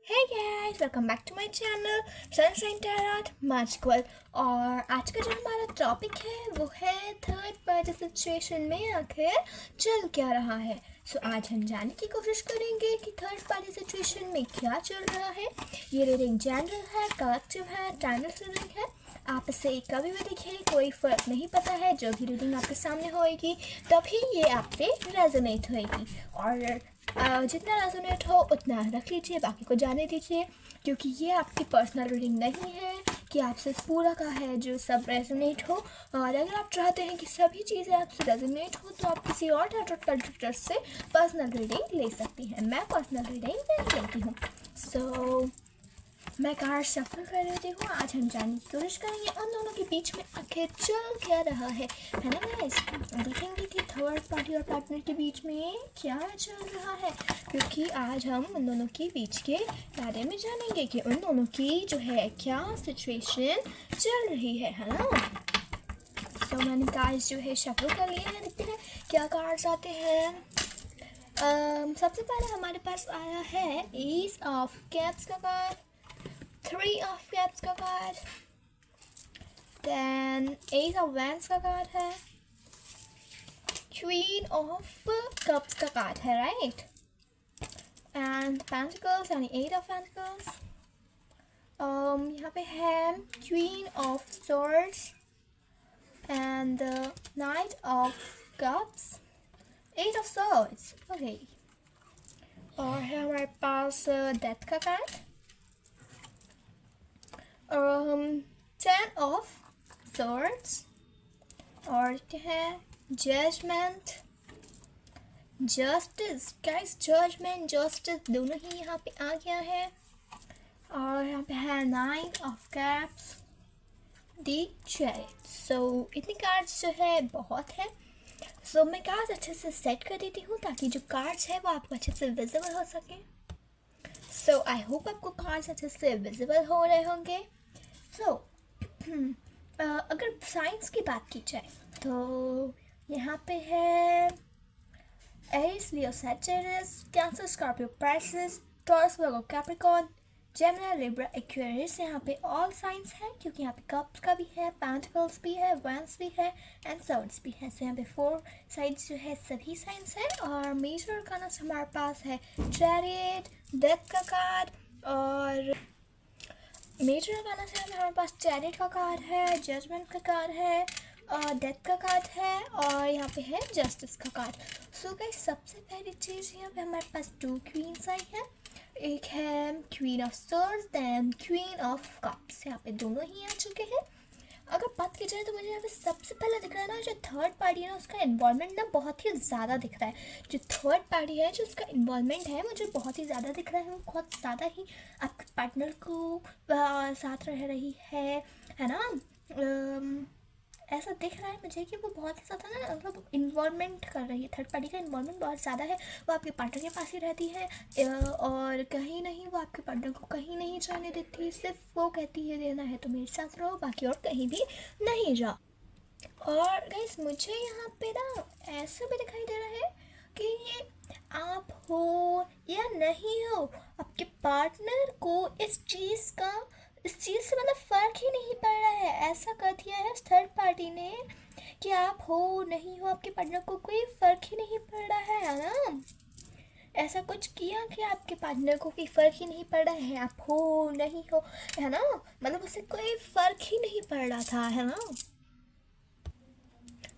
Hey guys, welcome back to my channel Sunshine Tarot Magical। और आज का जो हमारा टॉपिक है वो है थर्ड पार्टी सिचुएशन में आखिर चल क्या रहा है। सो आज हम जानने की कोशिश करेंगे कि थर्ड पार्टी सिचुएशन में क्या चल रहा है। ये रीडिंग जनरल है, कलेक्टिव है, टाइमलेस रीडिंग है। आप इसे कभी भी देखिए, कोई फ़र्क नहीं पड़ता है। जो भी रीडिंग आपके सामने होएगी तभी ये आपसे रेजोनेट होएगी, और जितना रेजोनेट हो उतना रख लीजिए, बाकी को जाने दीजिए, क्योंकि ये आपकी पर्सनल रीडिंग नहीं है कि आपसे पूरा का है जो सब रेजोनेट हो। और अगर आप चाहते हैं कि सभी चीज़ें आपसे रेजोनेट हो तो आप किसी और टैरोट कंसल्टेंट से पर्सनल रीडिंग ले सकती हैं। मैं पर्सनल रीडिंग नहीं लेती हूँ। सो मैं कार्ड शफल कर रही हूँ। आज हम जानने की कोशिश करेंगे उन दोनों के बीच में आखिर चल क्या रहा है ना गाइस। देखेंगे कि थर्ड पार्टी और पार्टनर के बीच में क्या चल रहा है, क्योंकि आज हम उन दोनों के बीच के बारे में जानेंगे कि उन दोनों की जो है क्या सिचुएशन चल रही है ना। तो मैंने कार्ड्स जो है शफल कर लिए हैं, देखते हैं क्या कार्ड्स आते हैं। सबसे पहले हमारे पास आया है एस ऑफ कैप्स का कार्ड, 3 of Cups का कार्ड, then 8 of Wands का कार्ड है, Queen of Cups का कार्ड है, राइट, and Pentacles यानी 8 of Pentacles। यहाँ पे है Queen of Swords and the Knight of Cups, 8 of Swords, okay। और है हमारे पास Death का कार्ड, 10 of Swords, और है Judgment, Justice, guys, Judgment, Justice दोनों ही यहाँ पे आ गया है। और यहाँ पे है 9 of Cups, The Chariot। सो इतनी कार्ड्स जो है बहुत है। सो मैं कार्ड्स अच्छे से सेट कर देती हूँ ताकि जो कार्ड्स है वो आपको अच्छे से विजिबल हो सके। सो आई होप आपको कार्ड्स अच्छे से विजिबल हो रहे होंगे। सो अगर साइंस की बात की जाए तो यहाँ पे है Aries, Leo, Sagittarius, Cancer, Scorpio, Pisces, Taurus, Virgo, Capricorn, Gemini, Libra, Aquarius. यहाँ पे ऑल साइंस है, क्योंकि यहाँ पे कप्स का भी है, पेंटिकल्स भी है, वैंस भी है एंड स्वर्ड्स भी है। सो यहाँ पे 4 साइड्स जो है सभी साइंस है। और मेजर आर्काना हमारे पास है चैरियट, डेथ का कार्ड, और मेजर आर्काना से हमारे पास चैरियट का कार्ड है, जजमेंट का कार्ड है, डेथ का कार्ड है, और यहाँ पे है जस्टिस का कार्ड। सो गाइस, सबसे पहली चीज़ यहाँ पे हमारे पास 2 क्वींस आई है। एक है queen of swords then queen of cups, यहाँ पे दोनों ही आ चुके हैं। अगर बात की जाए तो मुझे यहाँ पे सबसे पहले दिख रहा है ना, जो थर्ड पार्टी है ना उसका इन्वॉल्वमेंट ना बहुत ही ज़्यादा दिख रहा है। जो थर्ड पार्टी है जो उसका इन्वॉल्वमेंट है मुझे बहुत ही ज़्यादा दिख रहा है। वो बहुत ज़्यादा ही आपके पार्टनर को साथ रह रही है ना। ऐसा दिख रहा है मुझे कि वो बहुत ही ज़्यादा ना मतलब इन्वॉल्वमेंट कर रही है। थर्ड पार्टी का इन्वॉल्वमेंट बहुत ज़्यादा है। वो आपके पार्टनर के पास ही रहती है, और कहीं नहीं वो आपके पार्टनर को कहीं नहीं जाने देती। सिर्फ वो कहती है देना है तो मेरे साथ रहो, बाकी और कहीं भी नहीं जाओ। और गाइस, मुझे यहाँ पे ना ऐसा भी दिखाई दे रहा है कि ये आप हो या नहीं हो, आपके पार्टनर को इस चीज़ से मतलब फ़र्क ही नहीं पड़ रहा है। ऐसा कर दिया है थर्ड पार्टी ने कि आप हो नहीं हो, आपके पार्टनर को कोई फ़र्क ही नहीं पड़ रहा है ना। ऐसा कुछ किया कि आपके पार्टनर को कोई फ़र्क ही नहीं पड़ रहा है, आप हो नहीं हो, है ना। मतलब उसे कोई फ़र्क ही नहीं पड़ रहा था, है ना।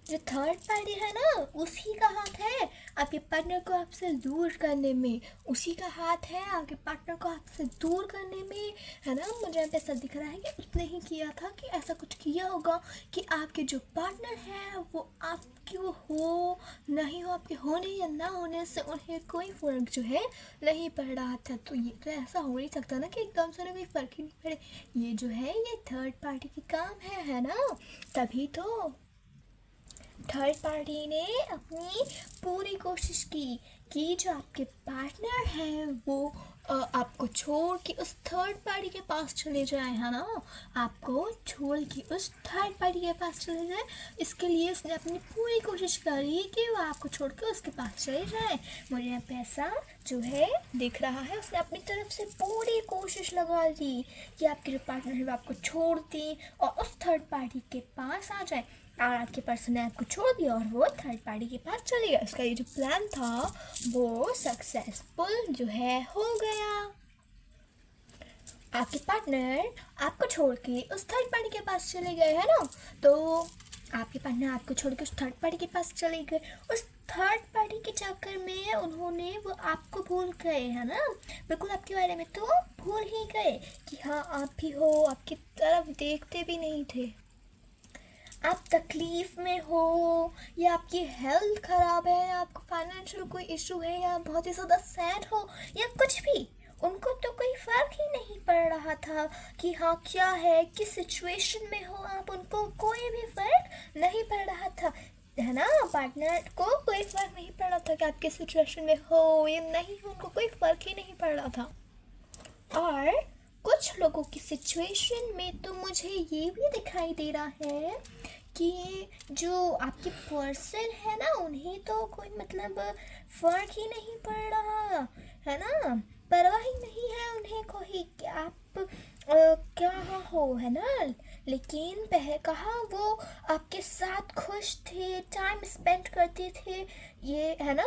जो थर्ड पार्टी है ना उसी का हाथ है आपके पार्टनर को आपसे दूर करने में, उसी का हाथ है आपके पार्टनर को आपसे दूर करने में, है ना। मुझे ऐसा दिख रहा है कि उसने ही किया था, कि ऐसा कुछ किया होगा कि आपके जो पार्टनर है वो आपकी वो हो नहीं हो, आपके होने या ना होने से उन्हें कोई फ़र्क जो है नहीं पड़ रहा था। तो ये तो ऐसा हो नहीं सकता ना कि एकदम से कोई फ़र्क ही नहीं पड़े। ये जो है ये थर्ड पार्टी की काम है ना। तभी तो थर्ड पार्टी ने अपनी पूरी कोशिश की कि जो आपके पार्टनर हैं वो आपको छोड़ के उस थर्ड पार्टी के पास चले जाए, है ना, आपको छोड़ के उस थर्ड पार्टी के पास चले जाए। इसके लिए उसने अपनी पूरी कोशिश करी कि वो आपको छोड़ के उसके पास चले जाए। मुझे पैसा जो है दिख रहा है, उसने अपनी तरफ से पूरी कोशिश लगा दी कि आपके जो पार्टनर है वो आपको छोड़ दी और उस थर्ड पार्टी के पास आ जाए। और आपके पर्सन ने आपको छोड़ दिया और वो थर्ड पार्टी के पास चले गया। उसका ये जो प्लान था वो सक्सेसफुल जो है हो गया। आपके पार्टनर आपको छोड़ के उस थर्ड पार्टी के पास चले गए, है ना। तो आपके पार्टनर आपको छोड़ के उस थर्ड पार्टी के पास चले गए। उस थर्ड पार्टी के चक्कर में उन्होंने वो आपको भूल गए, है ना, बिल्कुल आपके बारे में तो भूल ही गए कि हाँ आप भी हो, आपकी तरफ देखते भी नहीं थे। आप तकलीफ़ में हो या आपकी हेल्थ ख़राब है या आपको फाइनेंशियल कोई इशू है या बहुत ही ज़्यादा सैड हो या कुछ भी, उनको तो कोई फ़र्क ही नहीं पड़ रहा था कि हाँ क्या है, किस सिचुएशन में हो आप, उनको कोई भी फ़र्क नहीं पड़ रहा था, है ना। पार्टनर को कोई फ़र्क नहीं पड़ रहा था कि आप किस सिचुएशन में हो या नहीं हो, उनको कोई फ़र्क ही नहीं पड़ रहा था। और कुछ लोगों की सिचुएशन में तो मुझे ये भी दिखाई दे रहा है कि जो आपके पर्सन है ना, उन्हें तो कोई मतलब फ़र्क ही नहीं पड़ रहा, है ना, परवाह ही नहीं है उन्हें कोई कि आप क्या हो, है ना। लेकिन कहाँ वो आपके साथ खुश थे, टाइम स्पेंड करते थे, ये है ना,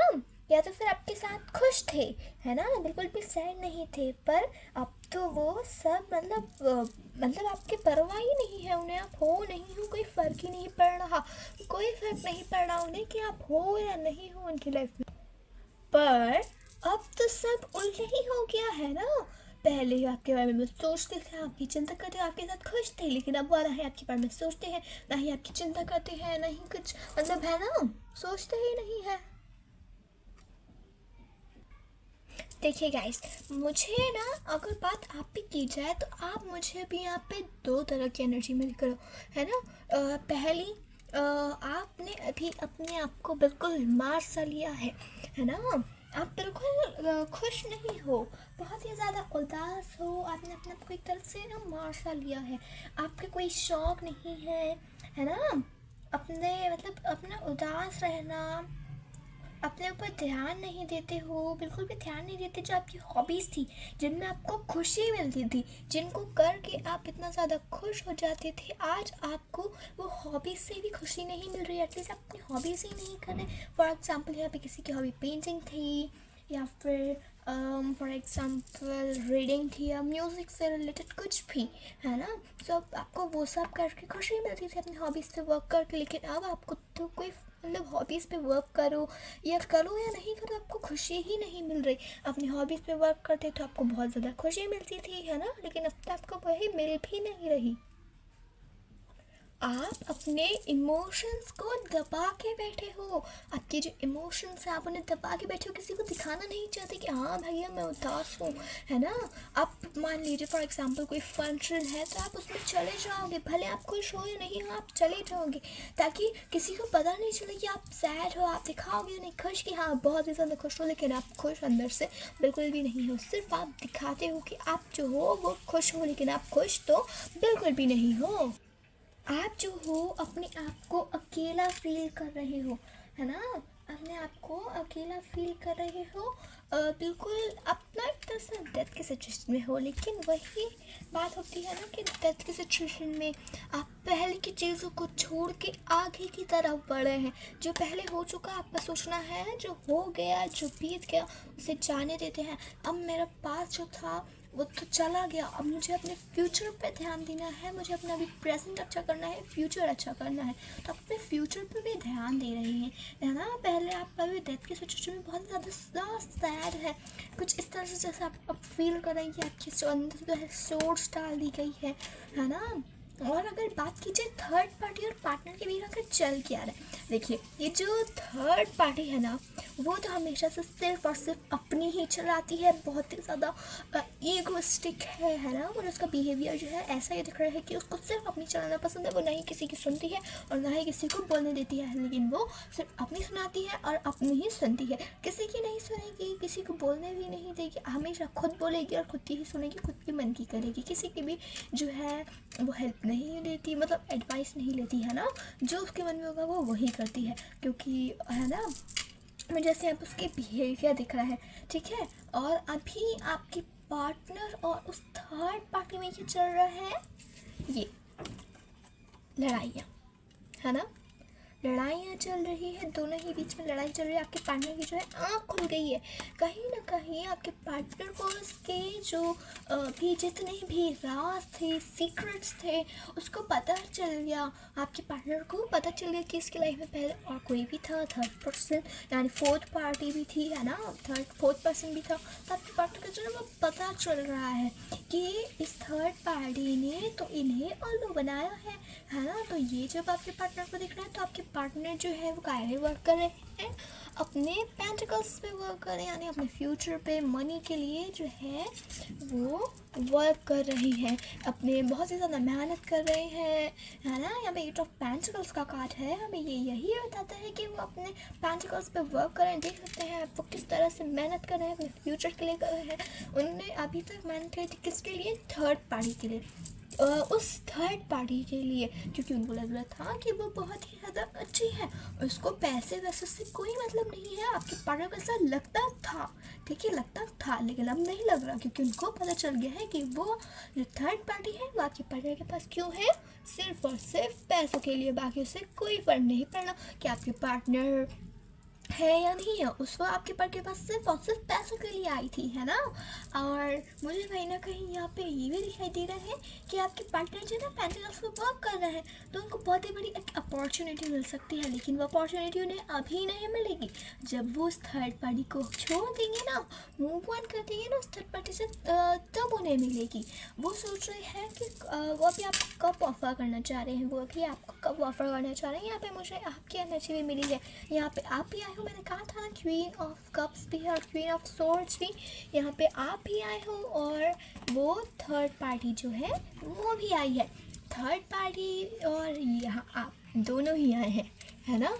या तो फिर आपके साथ खुश थे, है ना, बिल्कुल भी सैड नहीं थे। पर अब तो वो सब मतलब आपके परवाह ही नहीं है उन्हें, आप हो नहीं हो कोई फ़र्क ही नहीं पड़ रहा, कोई फ़र्क नहीं पड़ रहा उन्हें कि आप हो या नहीं हो उनकी लाइफ में। पर अब तो सब उल्टा ही हो गया, है ना। पहले ही आपके बारे में सोचते थे, आपकी चिंता करते, आपके साथ खुश थे, लेकिन अब वाला है आपके बारे में सोचते हैं, ना ही आपकी चिंता करते हैं, ना ही कुछ मतलब, है ना, सोचते ही नहीं है। देखिए गाइस, मुझे ना अगर बात आप पे की जाए तो आप मुझे भी यहाँ पे दो तरह की एनर्जी मिल करो, है ना। पहली, आपने अभी अपने आप को बिल्कुल मार सा लिया है ना, आप बिल्कुल खुश नहीं हो, बहुत ही ज़्यादा उदास हो, आपने अपने आप को एक तरफ से ना मार सा लिया है, आपके कोई शौक नहीं है ना, अपने मतलब अपना उदास रहना, अपने ऊपर ध्यान नहीं देते हो, बिल्कुल भी ध्यान नहीं देते। जो आपकी हॉबीज़ थी, जिनमें आपको खुशी मिलती थी, जिनको करके आप इतना ज़्यादा खुश हो जाते थे, आज आपको वो हॉबीज़ से भी खुशी नहीं मिल रही, एटलीस्ट आप अपनी हॉबीज़ ही नहीं कर रहे। फॉर एग्ज़ाम्पल, यहाँ पे किसी की हॉबी पेंटिंग थी या फिर फॉर एग्ज़ाम्पल रीडिंग थी या म्यूज़िक से रिलेटेड कुछ भी, है ना। तो आपको वो सब करके खुशी मिलती थी अपनी हॉबीज़ पे वर्क करके, लेकिन अब आपको तो कोई मतलब हॉबीज़ पे वर्क करो या नहीं करो, आपको खुशी ही नहीं मिल रही। अपनी हॉबीज़ पे वर्क करते तो आपको बहुत ज़्यादा खुशी मिलती थी, है ना, लेकिन अब तो आपको वही मिल भी नहीं रही। आप अपने इमोशंस को दबा के बैठे हो, आपके जो इमोशंस हैं आप उन्हें दबा के बैठे हो, किसी को दिखाना नहीं चाहते कि हाँ भैया मैं उदास हूँ, है ना। आप मान लीजिए फॉर एग्जांपल कोई फंक्शन है तो आप उसमें चले जाओगे, भले आप खुश हो या नहीं हो, आप चले जाओगे ताकि किसी को पता नहीं चले कि आप सैड हो। आप दिखाओगे नहीं खुश कि हाँ बहुत ही ज़्यादा खुश हो, लेकिन आप खुश अंदर से बिल्कुल भी नहीं हो, सिर्फ आप दिखाते हो कि आप जो हो वो खुश हो, लेकिन आप खुश तो बिल्कुल भी नहीं हो। आप जो हो अपने आप को अकेला फील कर रहे हो, है ना, अपने आप को अकेला फील कर रहे हो, बिल्कुल अपना एक तरह से डेथ की सिचुएशन में हो। लेकिन वही बात होती है ना कि डेथ की सिचुएशन में आप पहले की चीज़ों को छोड़ के आगे की तरफ बढ़े हैं। जो पहले हो चुका आपका सोचना है, जो हो गया जो बीत गया उसे जाने देते हैं। अब मेरा पास जो था वो तो चला गया, अब मुझे अपने फ्यूचर पे ध्यान देना है, मुझे अपना अभी प्रेजेंट अच्छा करना है, फ्यूचर अच्छा करना है। तो अपने फ्यूचर पे भी ध्यान दे रही हैं, है ना। पहले आप अभी डेथ की सिचुएशन में बहुत ज़्यादा सैड है, कुछ इस तरह से जैसे आप अब फील कर रहे हैं कि आपके अंदर जो है सोर्स डाल दी गई है ना। और अगर बात कीजिए थर्ड पार्टी और पार्टनर के बीच अगर चल क्या रहा है, देखिए ये जो थर्ड पार्टी है ना वो तो हमेशा से सिर्फ और सिर्फ अपनी ही चलाती है, बहुत ही ज़्यादा ईगोइस्टिक है ना। और उसका बिहेवियर जो है ऐसा ही दिख रहा है कि उसको सिर्फ अपनी चलाना पसंद है, वो ना ही किसी की सुनती है और ना ही किसी को बोलने देती है, लेकिन वो सिर्फ अपनी सुनाती है और अपनी ही सुनती है, किसी की नहीं सुनेगी, किसी को बोलने भी नहीं देगी, हमेशा खुद बोलेगी और खुद की ही सुनेगी, खुद की मन की करेगी, किसी की भी जो है वो हेल्प नहीं देती, मतलब एडवाइस नहीं लेती है ना। जो उसके मन में होगा वो वही करती है, क्योंकि है ना मुझे जैसे अब उसके बिहेवियर दिख रहा है, ठीक है। और अभी आपके पार्टनर और उस थर्ड पार्टी में ये चल रहा है, ये लड़ाइयाँ, है ना, लड़ाइयाँ चल रही है, दोनों ही बीच में लड़ाई चल रही है। आपके पार्टनर की जो है आँख खुल गई है, कहीं ना कहीं आपके पार्टनर को उसके जो भी जितने भी राज थे, सीक्रेट्स थे, उसको पता चल गया। आपके पार्टनर को पता चल गया कि इसकी लाइफ में पहले और कोई भी था, थर्ड पर्सन यानी फोर्थ पार्टी भी थी, है ना, फोर्थ पर्सन भी था। तो आपके पार्टनर को जो है वो पता चल रहा है कि इस थर्ड पार्टी ने तो इन्हें उल्लू बनाया है ना। तो ये जब आपके पार्टनर को दिख रहा है, तो आपके पार्टनर जो है वो काहे वर्क कर रहे हैं, अपने पेंटिकल्स पे वर्क कर रहे हैं, यानी अपने फ्यूचर पे मनी के लिए जो है वो वर्क कर रही हैं, अपने बहुत ही ज़्यादा मेहनत कर रहे हैं, है ना। यहाँ पे एट ऑफ पेंटिकल्स का कार्ड है, हमें ये यही बताता है कि वो अपने पेंटिकल्स पे वर्क कर रहे हैं। देख सकते हैं वो किस तरह से मेहनत कर रहे हैं, अपने फ्यूचर के लिए कर रहे हैं। उन्होंने अभी तक मेहनत करी थी किसके लिए, थर्ड पार्टी के लिए, उस थर्ड पार्टी के लिए, क्योंकि उनको लग रहा था कि वो बहुत ही ज़्यादा अच्छी है, उसको पैसे वैसे से कोई मतलब नहीं है। आपके पार्टनर को ऐसा लगता था, ठीक है, लगता था, लेकिन अब नहीं लग रहा, क्योंकि उनको पता चल गया है कि वो जो थर्ड पार्टी है वो आपके पार्टनर के पास क्यों है, सिर्फ और सिर्फ पैसों के लिए। बाकी उससे कोई फर्क नहीं पड़ना कि आपके पार्टनर है या नहीं है, उस वक्त आपके पास के पास सिर्फ और सिर्फ पैसों के लिए आई थी, है ना। और मुझे कहीं ना कहीं यहाँ पे ये भी दिखाई दे रहा है कि आपके पार्टनर जो है ना पेंटिकल्स पे वर्क कर रहे हैं, तो उनको बहुत ही बड़ी एक अपॉर्चुनिटी मिल सकती है, लेकिन वो अपॉर्चुनिटी उन्हें अभी नहीं मिलेगी। जब वो उस थर्ड पार्टी को छोड़ देंगे ना, मूव ऑन कर देंगे ना उस थर्ड पार्टी से, तब उन्हें मिलेगी। वो सोच रहे हैं कि वो अभी आपको कब ऑफर करना चाह रहे हैं, वो अभी आपको कब ऑफर करना चाह रहे हैं। यहाँ पे मुझे आपकी एनर्जी भी मिली है, यहाँ पे आप भी आए हो, मैंने कहा था ना क्वीन ऑफ कप्स भी है और क्वीन ऑफ सोर्ड्स भी, यहाँ पे आप भी आए हो और वो थर्ड पार्टी जो है वो भी आई है। थर्ड पार्टी और यहाँ आप दोनों ही आए हैं, है ना।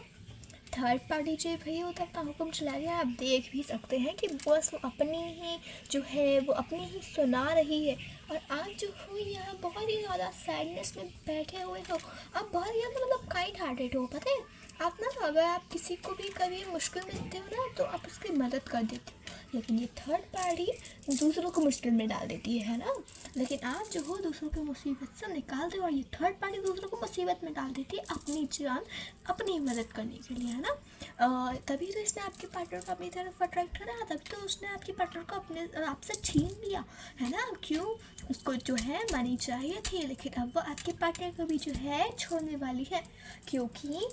थर्ड पार्टी जो भई होता अपना हुक्म चला रही है, आप देख भी सकते हैं कि बस वो अपनी ही जो है वो अपनी ही सुना रही है। और आप जो हो यहाँ बहुत ही ज़्यादा सैडनेस में बैठे हुए हो, आप बहुत ही ज़्यादा मतलब काइंड हार्टेड हो, पता है आप ना, अगर आप किसी को भी कभी मुश्किल में देते हो ना तो आप उसकी मदद कर देते हो, लेकिन ये थर्ड पार्टी दूसरों को मुश्किल में डाल देती है ना। लेकिन आप जो हो दूसरों की मुसीबत से निकालते हो, और ये थर्ड पार्टी दूसरों को मुसीबत में डाल देती है अपनी जान अपनी मदद करने के लिए, है ना। तभी तो इसने आपके पार्टनर को अपनी तरफ अट्रैक्ट करा, तभी तो उसने आपके पार्टनर को अपने आपसे छीन लिया, है ना। क्यों, उसको जो है मनी चाहिए थी, लेकिन अब वो आपके पार्टनर को भी जो है छोड़ने वाली है, क्योंकि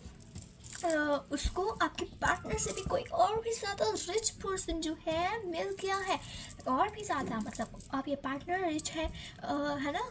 उसको आपके पार्टनर से भी कोई और भी ज़्यादा रिच पर्सन जो है मिल गया है, और भी ज़्यादा, मतलब आप ये पार्टनर रिच है ना।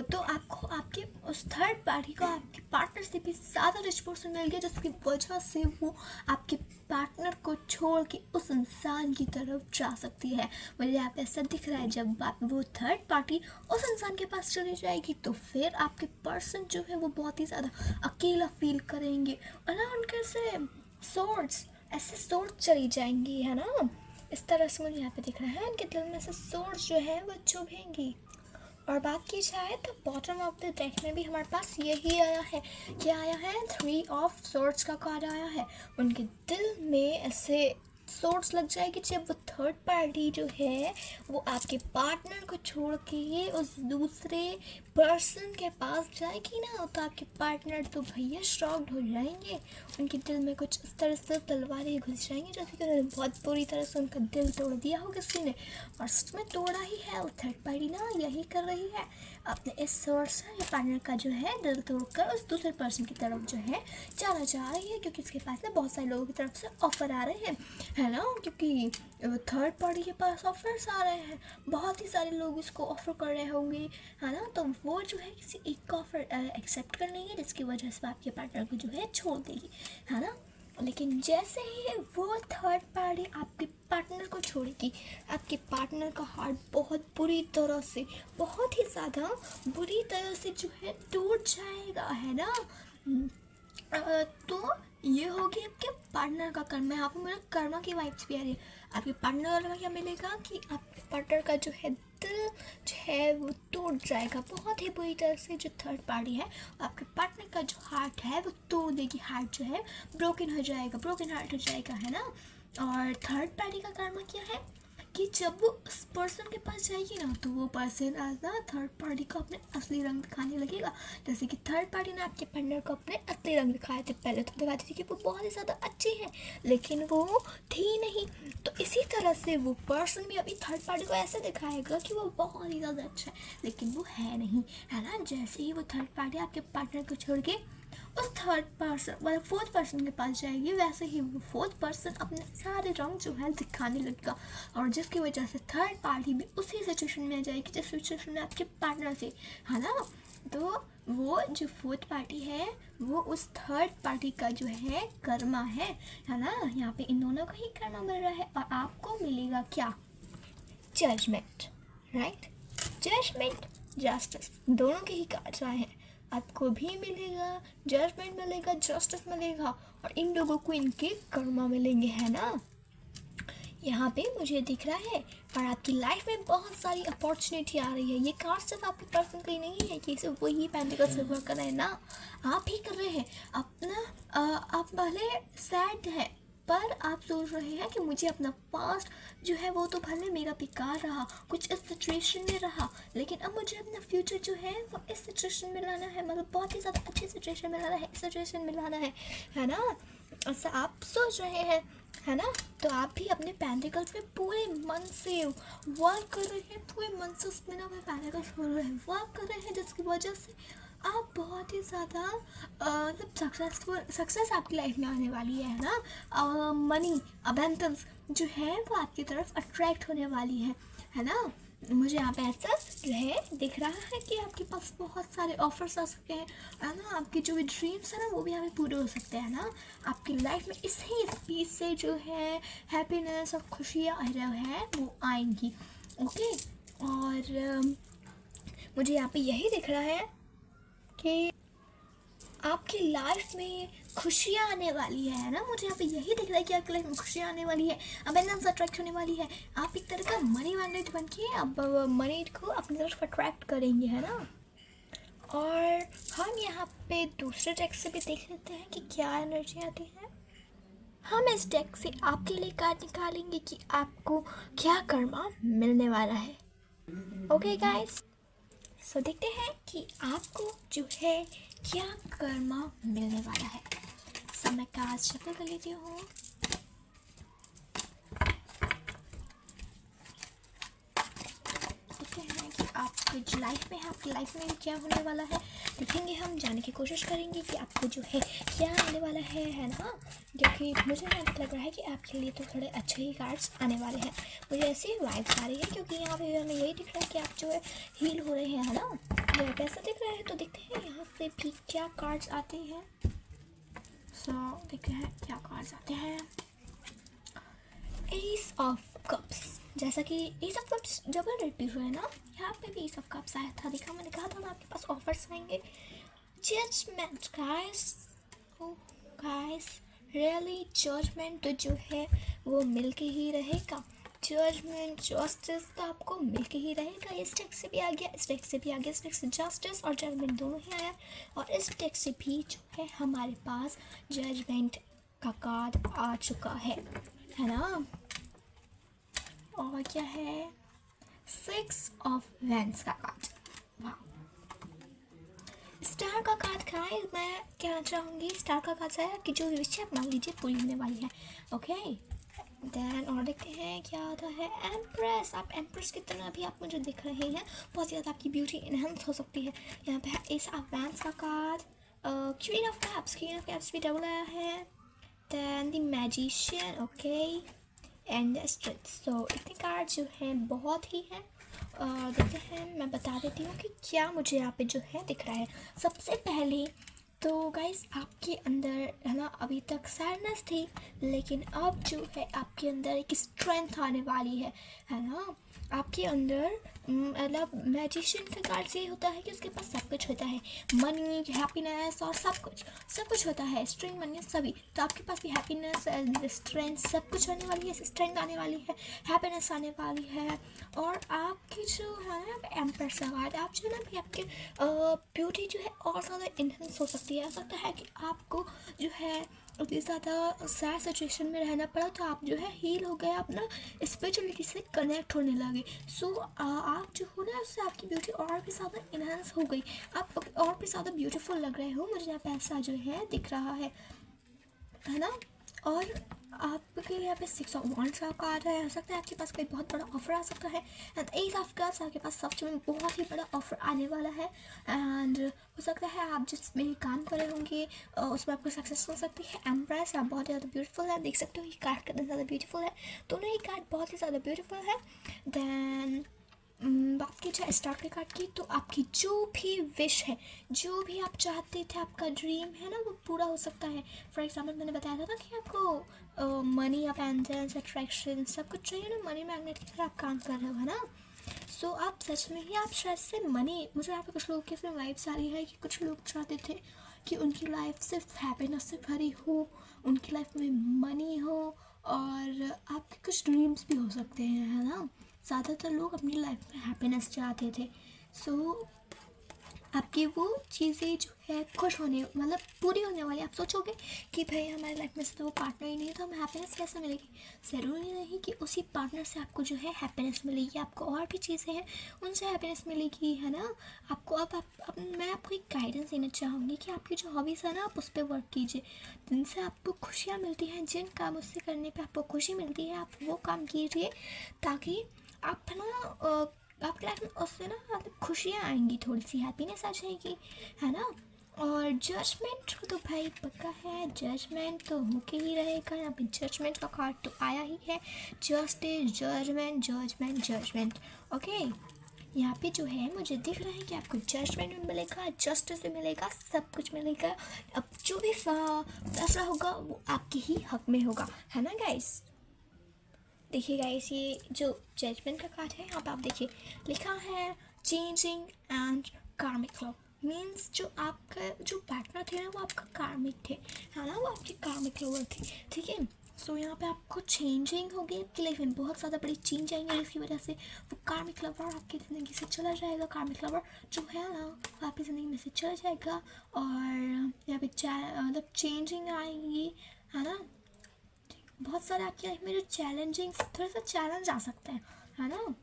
तो आपको आपके उस थर्ड पार्टी को आपके पार्टनर से भी ज़्यादा रिच पर्सन मिल गया, जिसकी वजह से वो आपके पार्टनर को छोड़ के उस इंसान की तरफ जा सकती है। मुझे यहाँ पे ऐसा दिख रहा है, जब आप वो थर्ड पार्टी उस इंसान के पास चली जाएगी तो फिर आपके पर्सन जो है वो बहुत ही ज़्यादा अकेला फील करेंगे, और ना उनके से सोर्ड्स ऐसे सोर्ड चली जाएंगी, है ना। इस तरह से मुझे यहाँ पे दिख रहा है, उनके दिल में से सोर्ड्स जो है वो चुभेंगी। और बात की जाए तो बॉटम ऑफ द डेक में भी हमारे पास यही आया है, क्या आया है, थ्री ऑफ सोर्ड्स का कार्ड आया है। उनके दिल में ऐसे सोर्ड्स लग जाएगी जब वो थर्ड पार्टी जो है वो आपके पार्टनर को छोड़ के उस दूसरे पर्सन के पास जाएगी ना, तो आपके पार्टनर तो भैया शॉक्ड हो जाएंगे, उनके दिल में कुछ इस तरह से तलवारें घुस जाएंगी, जैसे कि उन्होंने बहुत बुरी तरह से उनका दिल तोड़ दिया हो किसी ने, और सच में तोड़ा ही है। वो थर्ड पार्टी ना यही कर रही है, अपने इस सोर्स से या पार्टनर का जो है दिल तोड़कर उस दूसरे पर्सन की तरफ जो है चला जा रही है, क्योंकि इसके पास ना बहुत सारे लोगों की तरफ से ऑफर आ रहे हैं, है ना। क्योंकि थर्ड पार्टी के पास ऑफर्स आ रहे हैं, बहुत ही सारे लोग इसको ऑफर कर रहे होंगे, है ना। तो वो जो है किसी एक का ऑफर एक्सेप्ट कर लेंगे, जिसकी वजह से आपके पार्टनर को जो है छोड़ देगी, है ना। लेकिन जैसे ही वो थर्ड पार्टी आपके पार्टनर को छोड़ेगी, आपके पार्टनर का हार्ट बहुत बुरी तरह से, बहुत ही ज़्यादा बुरी तरह से जो है टूट जाएगा, है ना। तो ये होगी आपके पार्टनर का कर्म। यहाँ पे मेरा कर्मा की वाइब्स भी आ रही है। आपके पार्टनर का क्या मिलेगा कि आपके पार्टनर का जो है दिल जो है वो टूट जाएगा बहुत ही बुरी तरह से। जो थर्ड पार्टी है आपके पार्टनर का जो हार्ट है वो तोड़ देगी, हार्ट जो है ब्रोकन हो जाएगा, ब्रोकन हार्ट हो जाएगा, है ना। और थर्ड पार्टी का कर्मा क्या है कि जब वो उस पर्सन के पास जाएगी ना तो वो पर्सन ना थर्ड पार्टी को अपने असली रंग दिखाने लगेगा। जैसे कि थर्ड पार्टी ने आपके पार्टनर को अपने असली रंग दिखाए थे। पहले तो दिखाते थे कि वो बहुत ही ज़्यादा अच्छी है, लेकिन वो थी नहीं। तो इसी तरह से वो पर्सन भी अभी थर्ड पार्टी को ऐसे दिखाएगा कि वो बहुत ही ज़्यादा अच्छा है, लेकिन वो है नहीं, है ना। जैसे ही वो थर्ड पार्टी आपके पार्टनर को छोड़ के उस थर्ड पर्सन मतलब फोर्थ पर्सन के पास जाएगी, वैसे ही वो फोर्थ पर्सन अपने सारे रंग जो है दिखाने लगेगा। और जिसकी वजह से थर्ड पार्टी भी उसी सिचुएशन में आ जाएगी जिस सिचुएशन में आपके पार्टनर थे, है ना। तो वो जो फोर्थ पार्टी है वो उस थर्ड पार्टी का जो है कर्मा है ना। यहाँ पे इन दोनों का ही कर्मा मिल रहा है और आपको मिलेगा क्या? Judgement, right. जजमेंट, जस्टिस, दोनों के ही कार्ड्स आए हैं। आपको भी मिलेगा जजमेंट, मिलेगा जस्टिस मिलेगा, और इन लोगों को इनके कर्मा मिलेंगे, है ना। यहाँ पे मुझे दिख रहा है और आपकी लाइफ में बहुत सारी अपॉर्चुनिटी आ रही है। ये कार्ड सिर्फ आपके पर्सन का ही नहीं है कि सिर्फ वही पेंटिकल से वर्क कर रहे हैं ना, आप ही कर रहे हैं अपना। आप भले सैड है पर आप सोच रहे हैं कि मुझे अपना पास्ट जो है वो तो भले मेरा बेकार रहा, कुछ इस सिचुएशन में रहा, लेकिन अब मुझे अपना फ्यूचर जो है वो इस सिचुएशन में लाना है, मतलब बहुत ही ज़्यादा अच्छी सिचुएशन में लाना है, इस सिचुएशन में लाना है ना। ऐसा आप सोच रहे हैं, है ना। तो आप भी अपने पेंटिकल्स में पूरे मन से वर्क कर रहे हैं, पूरे मन से उसमें ना अपने पेंटिकल्स खोल रहे हैं, वर्क कर रहे हैं, जिसकी वजह से आप बहुत ही ज़्यादा मतलब सक्सेस आपकी लाइफ में आने वाली है ना। मनी अबंडेंस जो है वो आपकी तरफ अट्रैक्ट होने वाली है ना। मुझे यहाँ पे ऐसा जो है दिख रहा है कि आपके पास बहुत सारे ऑफर्स आ सकते हैं, है ना। आपके जो भी ड्रीम्स है ना वो भी हमें पूरे हो सकते हैं ना। आपकी लाइफ में इसी स्पीड से जो है हैप्पीनेस और खुशियाँ जो है वो आएंगी, ओके। और मुझे यहाँ पे यही दिख रहा है कि आपकी लाइफ में खुशियाँ आने वाली है ना। मुझे यहाँ पे यही दिख रहा है कि आपकी लाइफ में खुशियाँ आने वाली है, अबंडेंस अट्रैक्ट होने वाली है। आप एक तरह का मनी मैग्नेट बन के अब मनी को अपनी तरफ अट्रैक्ट करेंगे, है ना। और हम यहाँ पे दूसरे डेक से भी देख लेते हैं कि क्या एनर्जी आती है। हम इस डेक से आपके लिए कार्ड निकालेंगे कि आपको क्या कर्मा मिलने वाला है, ओके गाइस। सो देखते हैं कि आपको जो है क्या कर्मा मिलने वाला है। सब मैं कार्ड शफल कर लेती हूँ। देखते हैं कि आपकी जो लाइफ में है, आपकी लाइफ में क्या होने वाला है, देखेंगे हम, जाने की कोशिश करेंगे कि आपको जो है क्या आने वाला है ना। क्योंकि मुझे यहाँ तक लग रहा है कि आपके लिए तो थोड़े अच्छे ही कार्ड्स आने वाले हैं। मुझे ऐसी वाइब्स आ रही है क्योंकि यहाँ पे हमें यही दिख रहा है कि आप जो है हील हो रहे हैं, है ना। कैसा दिख रहा है तो देखते हैं यहाँ से भी क्या कार्ड्स आते हैं। सो देखते हैं क्या कार्ड्स आते हैं। एस ऑफ कप्स, जैसा कि S of cups double repeat हुए ना, यहाँ पे भी एस ऑफ कप्स आया था। देखा, मैंने कहा था ना आपके पास ऑफर्स आएंगे। Judgement guys, oh guys really judgement तो जो है वो मिलके ही रहेगा। जजमेंट जस्टिस तो आपको मिलके ही रहेगा। इस टेक्स से भी आ गया, इस टेक्स से भी आ गया, इस टेक्स से जस्टिस और जजमेंट दोनों ही आया। और इस टेक्स से भी जो है हमारे पास जजमेंट का कार्ड आ चुका है ना। और क्या है, 6 ऑफ वैंड्स का कार्ड। वाह, स्टार का कार्ड का है। मैं कहना चाहूँगी स्टार का कार्ड है कि जो विश आप मांग लीजिए पूरी होने वाली है, ओके। देन और देखते हैं क्या आता है। एम्प्रेस, आप एम्प्रेस की तरह भी आप मुझे दिख रहे हैं, बहुत ज़्यादा आपकी ब्यूटी इनहेंस हो सकती है। यहाँ पे है एस ऑफ वैंड्स का card, queen of cups, queen of cups भी डबल आया है। Then the magician, okay, and the straight. सो इतने कार्ड जो हैं बहुत ही हैं। देखते हैं, मैं बता देती हूँ कि क्या मुझे यहाँ पे जो है दिख रहा है। सबसे पहले तो गाइस आपके अंदर है ना अभी तक सैडनेस थी, लेकिन अब जो है आपके अंदर एक स्ट्रेंथ आने वाली है ना। आपके अंदर मतलब मैजिशियन का कार्ड से होता है कि उसके पास सब कुछ होता है, मनी, हैप्पीनेस और सब कुछ होता है, स्ट्रेंथ, मनी सभी। तो आपके पास भी हैप्पीनेस, स्ट्रेंथ, सब कुछ आने वाली है, स्ट्रेंथ आने वाली है, हैप्पीनेस आने वाली है। और आपकी जो है ना एम्प्रेस कार्ड, आप जो है ना भी आपके ब्यूटी जो है और ज़्यादा इन्हेंस हो सकती है। ऐसा लगता है कि आपको जो है उतनी ज़्यादा सैड सिचुएशन में रहना पड़ा तो आप जो है हील हो गए, अपना स्पिरिचुअलिटी से कनेक्ट होने लगे। सो आप जो हो ना उससे आपकी ब्यूटी और भी ज़्यादा इन्हांस हो गई, आप और भी ज़्यादा ब्यूटीफुल लग रहे हो, मुझे यहाँ पे ऐसा जो है दिख रहा है ना। और आपके लिए यहाँ पे 6 ऑफ वांड्स का कार्ड है। हो सकता है आपके पास कोई बहुत बड़ा ऑफर आ सकता है, एंड 8 ऑफ कप्स आपके पास सच में बहुत ही बड़ा ऑफर आने वाला है। एंड हो सकता है आप जिसमें काम कर रहे होंगे उसमें आपको सक्सेस हो सकती है। एम्प्रेस, आप बहुत ज़्यादा ब्यूटीफुल है, देख सकते हो ये कार्ड कितना ज़्यादा ब्यूटीफुल है, दोनों ही कार्ड बहुत ही ज़्यादा ब्यूटीफुल है। देन बात की जाए स्टार के कार्ड की, तो आपकी जो भी विश है, जो भी आप चाहते थे, आपका ड्रीम है ना वो पूरा हो सकता है। फॉर एग्जाम्पल मैंने बताया था ना कि आपको मनी, अपेंडेंस, अट्रैक्शन सब कुछ चाहिए ना, मनी मैग्नेट की तरह आप काम कर रहे हो है ना। सो आप सच में ही आप शायद से मनी, मुझे यहाँ पे कुछ लोगों की इसमें वाइब्स आ रही है कि कुछ लोग चाहते थे कि उनकी लाइफ सिर्फ हैप्पीनेस से भरी हो, उनकी लाइफ में मनी हो, और आपके कुछ ड्रीम्स भी हो सकते हैं है ना। ज़्यादातर लोग अपनी लाइफ में हैप्पीनेस चाहते थे। सो आपकी वो चीज़ें जो है खुश होने मतलब पूरी होने वाली। आप सोचोगे कि भाई हमारी लाइफ में से तो वो पार्टनर ही नहीं, तो हमें हैप्पीनेस कैसे मिलेगी। ज़रूरी नहीं कि उसी पार्टनर से आपको जो है हैप्पीनेस मिलेगी, आपको और भी चीज़ें हैं उनसे हैप्पीनेस मिलेगी है ना। आपको अब मैं आपको एक गाइडेंस देना चाहूँगी कि आपकी जो हॉबीज़ है ना आप उस पर वर्क कीजिए, जिनसे आपको खुशियाँ मिलती हैं, जिन काम उससे करने पर आपको खुशी मिलती है आप वो काम कीजिए, ताकि आप है ना आपकी लाइफ में उससे ना मतलब खुशियाँ आएंगी, थोड़ी सी हैप्पीनेस आ जाएगी है ना। और जजमेंट तो भाई पक्का है, जजमेंट तो होके ही रहेगा। यहाँ पे जजमेंट का कार्ड तो आया ही है, justice, judgement, judgement, judgement. Okay, यहाँ पे जो है मुझे दिख रहा है कि आपको जजमेंट भी मिलेगा, जस्टिस भी मिलेगा, सब कुछ मिलेगा। अब जो भी फैसला होगा वो आपके ही हक में होगा है ना गाइस। देखिए गाइस, ये जो जजमेंट का कार्ड है यहाँ पे आप देखिए लिखा है चेंजिंग एंड कार्मिक लव। मीन्स जो आपका जो पार्टनर थे ना वो आपका कार्मिक थे है ना, वो आपके कार्मिक लवर थे, ठीक है। सो यहाँ पे आपको चेंजिंग होगी आपकी लाइफ में, बहुत ज़्यादा बड़ी चेंज आएंगे इसकी वजह से। वो कार्मिक लवर आपकी ज़िंदगी से चला जाएगा, कार्मिक लवर जो है ना वो आपकी ज़िंदगी में से चला जाएगा। और यहाँ पे मतलब चेंजिंग आएंगी है ना। बहुत सारे आपकी लाइफ में जो चैलेंजिंग, थोड़ा सा चैलेंज आ सकता है ना।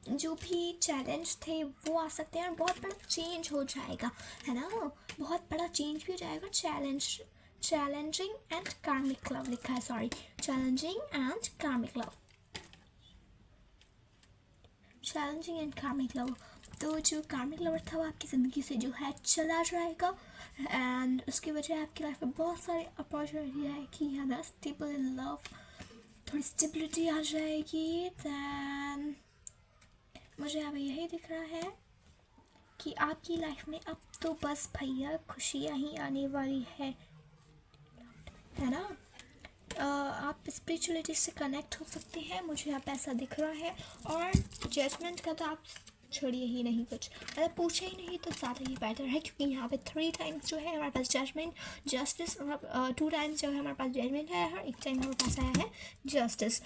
जो भी चैलेंज थे वो आ सकते हैं और बहुत बड़ा चेंज हो जाएगा है ना, बहुत बड़ा चेंज भी हो जाएगा। चैलेंजिंग एंड कार्मिक लव लिखा है, सॉरी, चैलेंजिंग एंड कार्मिक लव, चैलेंजिंग एंड कार्मिक लव। तो जो कार्मिक लवर था वो आपकी ज़िंदगी से जो है चला जाएगा, एंड उसकी वजह आपकी लाइफ में बहुत सारी अपॉर्चुनिटी आएगी है ना, स्टेबल इन लव, थोड़ी स्टेबिलिटी आ जाएगी। दैन मुझे अब यही दिख रहा है कि आपकी लाइफ में अब तो बस भैया खुशियाँ ही आने वाली है ना। आप स्पिरिचुअलिटी से कनेक्ट हो सकते हैं, मुझे यहाँ पे ऐसा दिख रहा है। और जजमेंट का तो आप छोड़िए ही नहीं, कुछ अगर पूछे ही नहीं तो ज़्यादा ही बेटर है, क्योंकि यहाँ पे 3 टाइम्स जो है हमारे पास जजमेंट, जस्टिस, 2 टाइम्स जो है हमारे पास जजमेंट आया है, 1 टाइम हमारे पास आया है जस्टिस।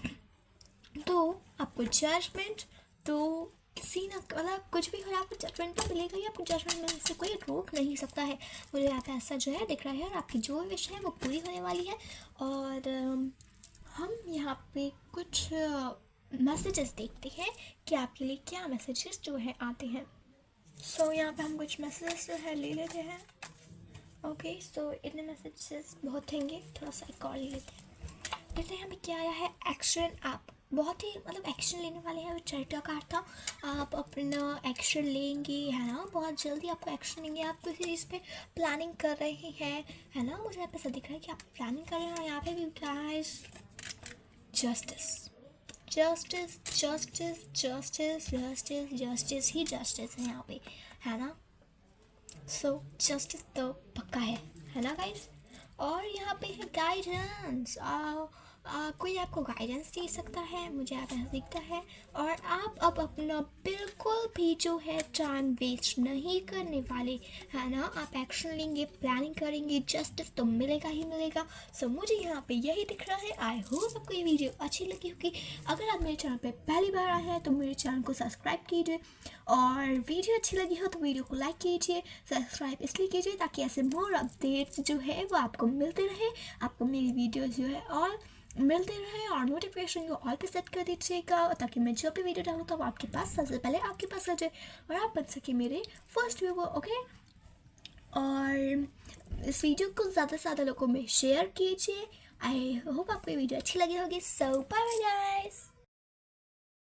तो आपको जजमेंट तो किसी ना मतलब कुछ भी हो आपको जजमेंट तो मिलेगा ही, आपको जजमेंट मिलने से कोई रोक नहीं सकता है। मुझे यहाँ पे ऐसा जो है दिख रहा है, और आपकी जो विश है वो पूरी होने वाली है। और हम यहाँ पे कुछ मैसेजेस देखते हैं कि आपके लिए क्या मैसेजेस जो है आते हैं। सो यहाँ पे हम कुछ मैसेजेस जो है ले लेते हैं। ओके, सो इतने मैसेजेस बहुत होंगे, थोड़ा सा एक और ले लेते हैं। देखते हैं यहाँ पे क्या आया है, एक्शन। आप बहुत ही मतलब एक्शन लेने वाले हैं, चैरिटी कार्ड था, आप अपना एक्शन लेंगे है ना, बहुत जल्दी आपको एक्शन लेंगे। आप किसी चीज़ पे प्लानिंग कर रहे हैं है ना, मुझे यहाँ पे ऐसा दिख रहा है कि आप प्लानिंग कर रहे हैं। और यहाँ पे भी क्या है, justice, justice, justice, justice, justice, justice ही जस्टिस है यहाँ पे है ना। सो जस्टिस तो आपका है ना गाइस। और यहाँ पे है गाइडेंस, कोई आपको गाइडेंस दे सकता है, मुझे आप ऐसा दिखता है। और आप अब अपना बिल्कुल भी जो है टाइम वेस्ट नहीं करने वाले, है ना। आप एक्शन लेंगे, प्लानिंग करेंगे, जस्टिस तो मिलेगा ही मिलेगा। सो मुझे यहाँ पे यही दिख रहा है। आई होप आपको ये वीडियो अच्छी लगी होगी। अगर आप मेरे चैनल पे पहली बार आए हैं तो मेरे चैनल को सब्सक्राइब कीजिए, और वीडियो अच्छी लगी हो तो वीडियो को लाइक कीजिए। सब्सक्राइब इसलिए कीजिए ताकि ऐसे मोर अपडेट्स जो है वो आपको मिलते रहे, आपको मेरी वीडियोस जो है और मिलते रहे। और नोटिफिकेशन को ऑल पे सेट कर दीजिएगा ताकि मैं जब भी वीडियो डालूँ तो आपके पास सबसे पहले आपके पास आ जाए और आप बन सके मेरे फर्स्ट व्यूवर। ओके, और इस वीडियो को ज़्यादा से ज़्यादा लोगों में शेयर कीजिए। आई होप आपको ये वीडियो अच्छी लगी होगी। सो बाय गाइस।